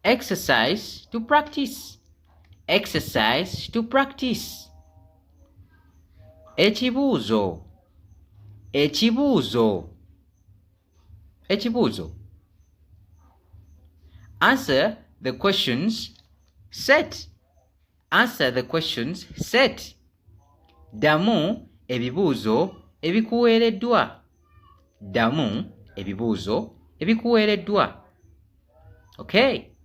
Exercise to practice. Exercise to practice. Ekibuuzo. Ekibuuzo. Ekibuuzo. Answer the questions set. Answer the questions set. Ddamu ebibuuzo ebikuweereddwa. Ddamu ebibuuzo ebikuweereddwa. Okay,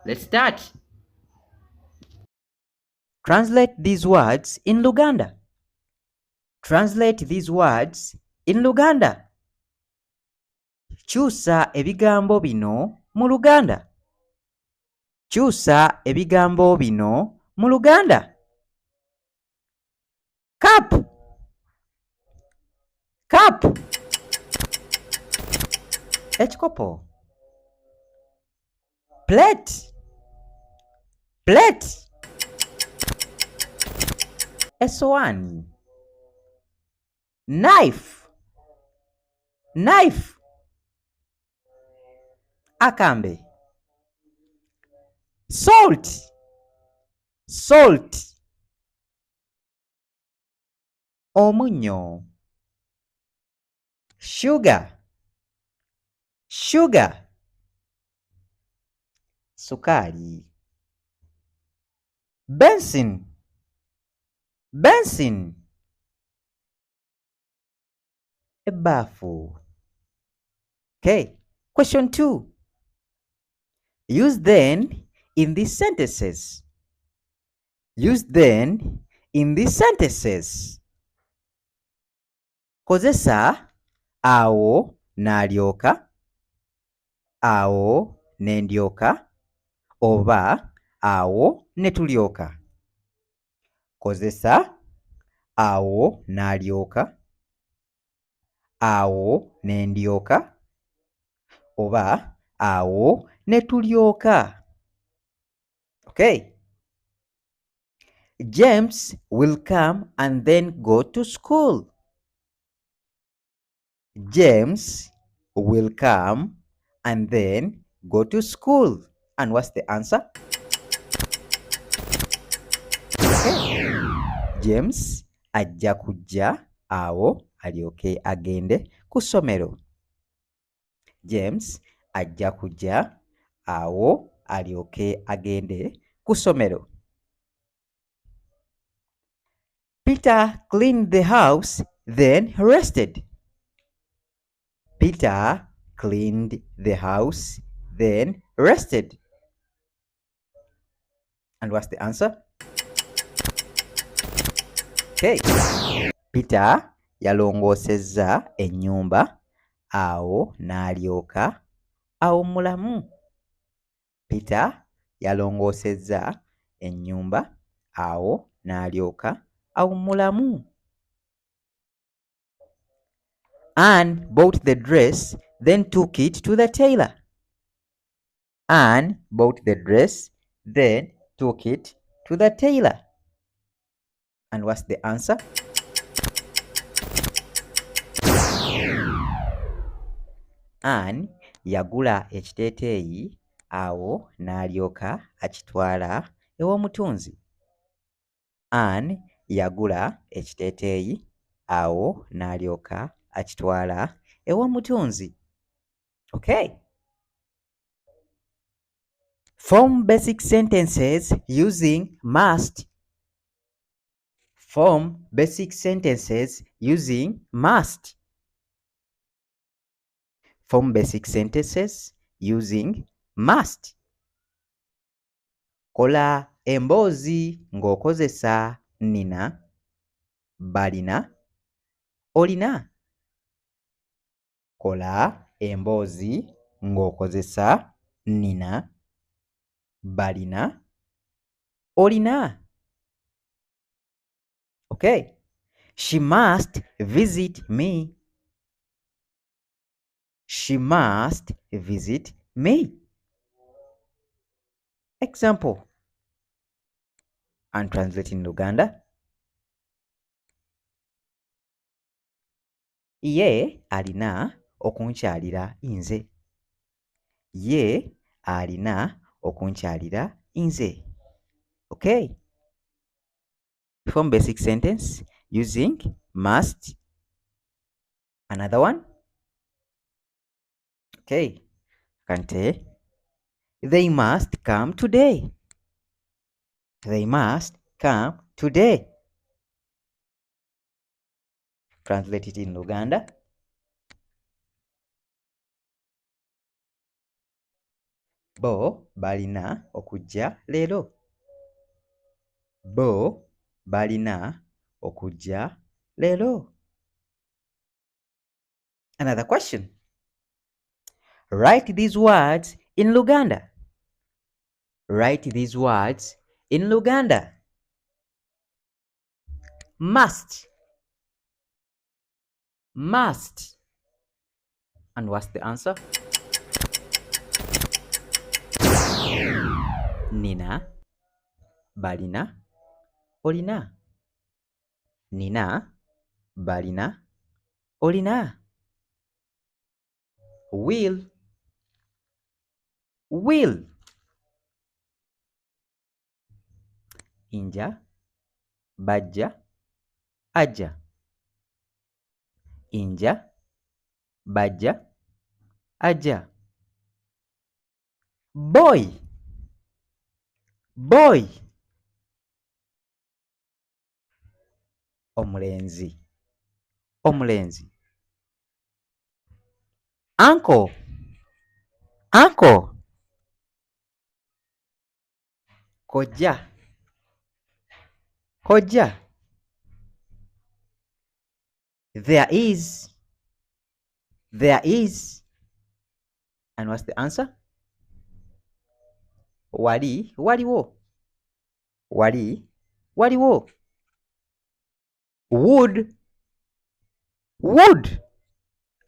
let's start. Translate these words in Luganda. Translate these words in Luganda. Kyusa ebigambo bino mu Luganda. Kyusa ebigambo bino mu Luganda. Cup. Cup. Ekikopo. Plate. Plate. Essowaani. Knife. Knife. Akambe. Salt. Salt. Omunnyo. Sugar. Sugar. Sukaali. Basin. Basin. Ebbaafu. Okay, question 2. Use then in these sentences. Use then in these sentences. Kozesa awo n'alyoka, awo ne ndyoka, oba awo ne tulyoka. Kozesa awo n'alyoka, awo ne ndyoka, oba awo ne tulyoka. Okay. James will come and then go to school. James will come and then go to school. And what's the answer? Okay. James ajja kujja awo alyoke agende ku ssomero. James ajja kujja awo alyoke agende ku ssomero. Peter cleaned the house, then rested. Peter cleaned the house, then rested. And what's the answer? Okay. Peter yalongoosezza ennyumba, awo n'alyoka awummulamu. Peter yalongoosezza ennyumba, awo n'alyoka awummulamu. Anne bought the dress, then took it to the tailor. Anne bought the dress, then took it to the tailor. And what's the answer? Anne yagula ekiteeteeyi, awo n'alyoka akitwala ew'omutunzi. Anne yagula ekiteeteeyi, awo n'alyoka akitwala ew'omutunzi. Okay. Form basic sentences using must. Form basic sentences using must. Form basic sentences using must. Kola emboozi ng'okozesa nina, balina, olina. Kola emboozi ng'okozesa nina, balina, olina. Okay. She must visit me. She must visit me. Example. And translate in Luganda. Ye alina okunkyalira nze. Ye alina okunkyalira nze. Okay? Form basic sentence using must. Another one. Okay. Kante. They must come today. They must come today. Translate it in Luganda. Bo balina okujja leero. Bo balina okujja leero. Another question. Write these words in Luganda. Write these words in Luganda. Must. Must. And what's the answer? Nina, balina, olina. Nina, balina, olina. Will. Will. Inja, bajja, ajja. Inja, bajja, ajja. Boy. Boy. Omulenzi. Omulenzi. Uncle. Uncle. Kojja. Kojja. There is. There is. And what's the answer? Wali, waliwo. Wali, waliwo. Would. Would.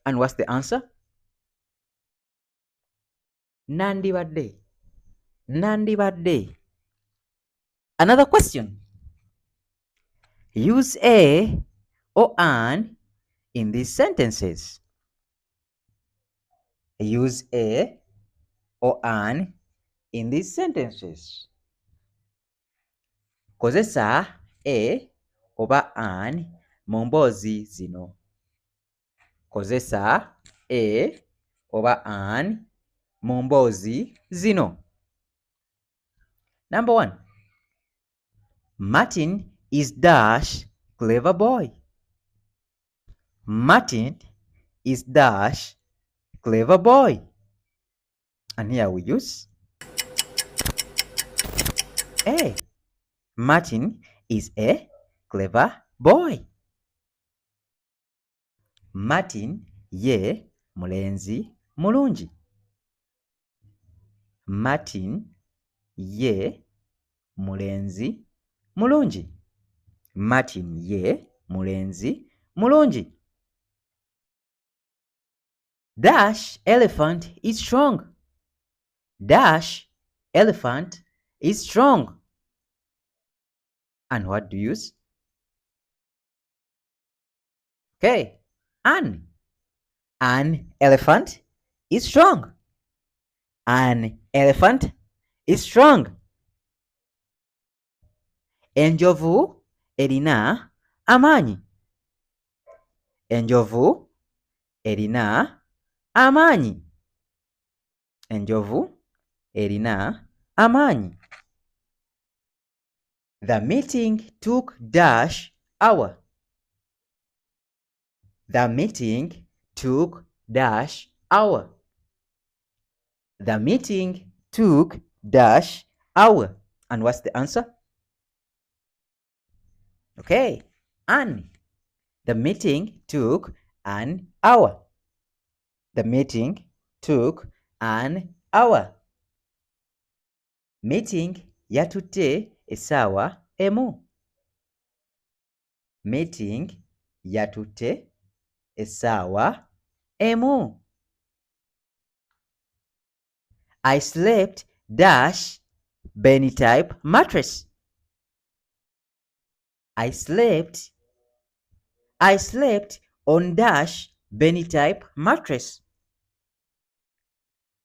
And what's the answer? Nandibadde. Nandibadde. Another question. Use a or an in these sentences. Use a or an in these sentences. Kozesa a oba an mu mboozi zino. Kozesa a oba an mu mboozi zino. Number 1. Martin is dash clever boy. Martin is dash clever boy. And here we use a. Martin is a clever boy. Martin ye mulenzi mulungi. Martin ye mulenzi mulungi. Martin ye mulenzi mulungi. Dash elephant is strong. Dash elephant is strong. And what do you use? Okay, an. An elephant is strong. An elephant is strong. Enjovu erina amaanyi. Enjovu erina amaanyi. Enjovu erina amaanyi. The meeting took dash hour. The meeting took dash hour. The meeting took dash hour. And what's the answer? Okay, an. The meeting took an hour. The meeting took an hour. Meeting yatutte essaawa emu. Meeting yatutte essaawa emu. I slept dash Benny type mattress. I slept on dash Benny type mattress.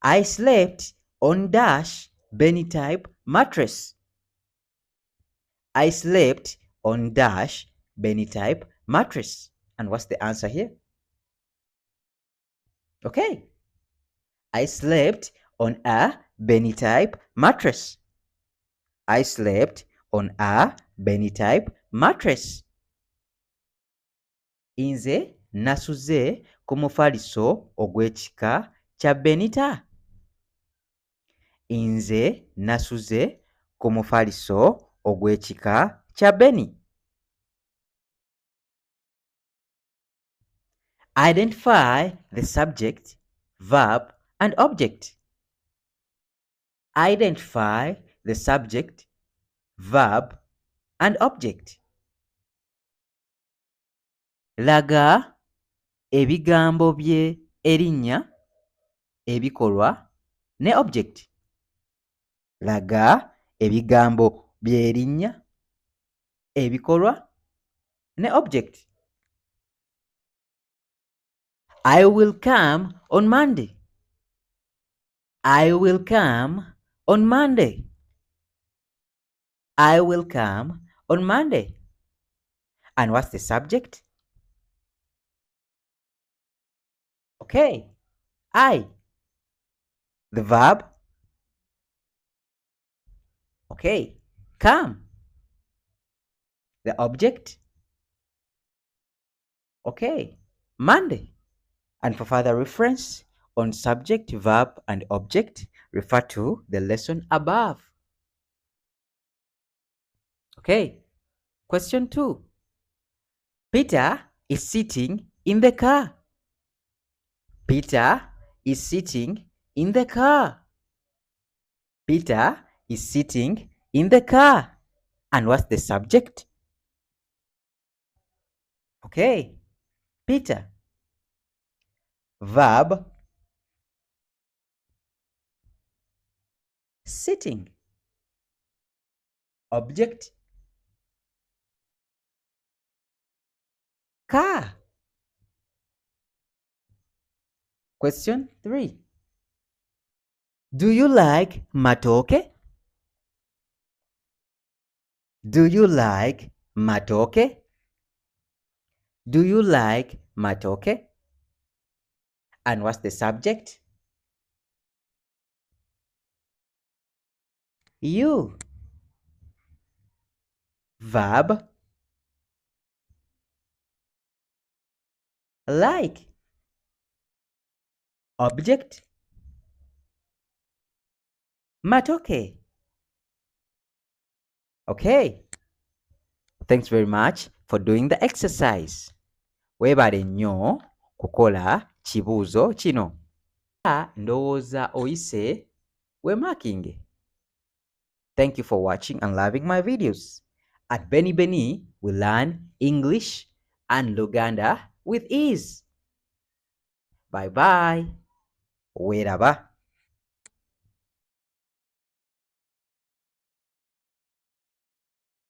I slept on dash Benny type mattress. I slept on dash Benny type mattress. And what's the answer here? Okay. I slept on a Benny type mattress. I slept on a Benny type mattress. Nze nasuze ku mufaliso ogw'ekika kya Benita. Nze nasuze ku mufaliso ogw'ekika kya Beni. Identify the subject, verb, and object. Identify the subject, verb, and object. Laga ebigambo bye erinnya, ebikolwa ne object. Laga ebigambo by'erinnya, ebikolwa ne object. I will come on Monday. I will come on Monday. I will come on Monday. And what's the subject? Okay, I. The verb? Okay, come. The object? Okay, Monday. And for further reference on subject, verb, and object, refer to the lesson above. Okay, question 2. Peter is sitting in the car. Peter is sitting in the car. Peter is sitting in the car. And what's the subject? Okay, Peter. Verb, sitting. Object, car. Question 3. Do you like matoke? Do you like matoke? Do you like matoke? And what's the subject? You. Verb, like. Object, matoke. Okay. Thanks very much for doing the exercise. Weebale nnyo kukola kibuuzo kino. Ndowooza oyise weemakinge. Thank you for watching and loving my videos. At Beni Beni, we learn English and Luganda with ease. Bye bye. Weeraba.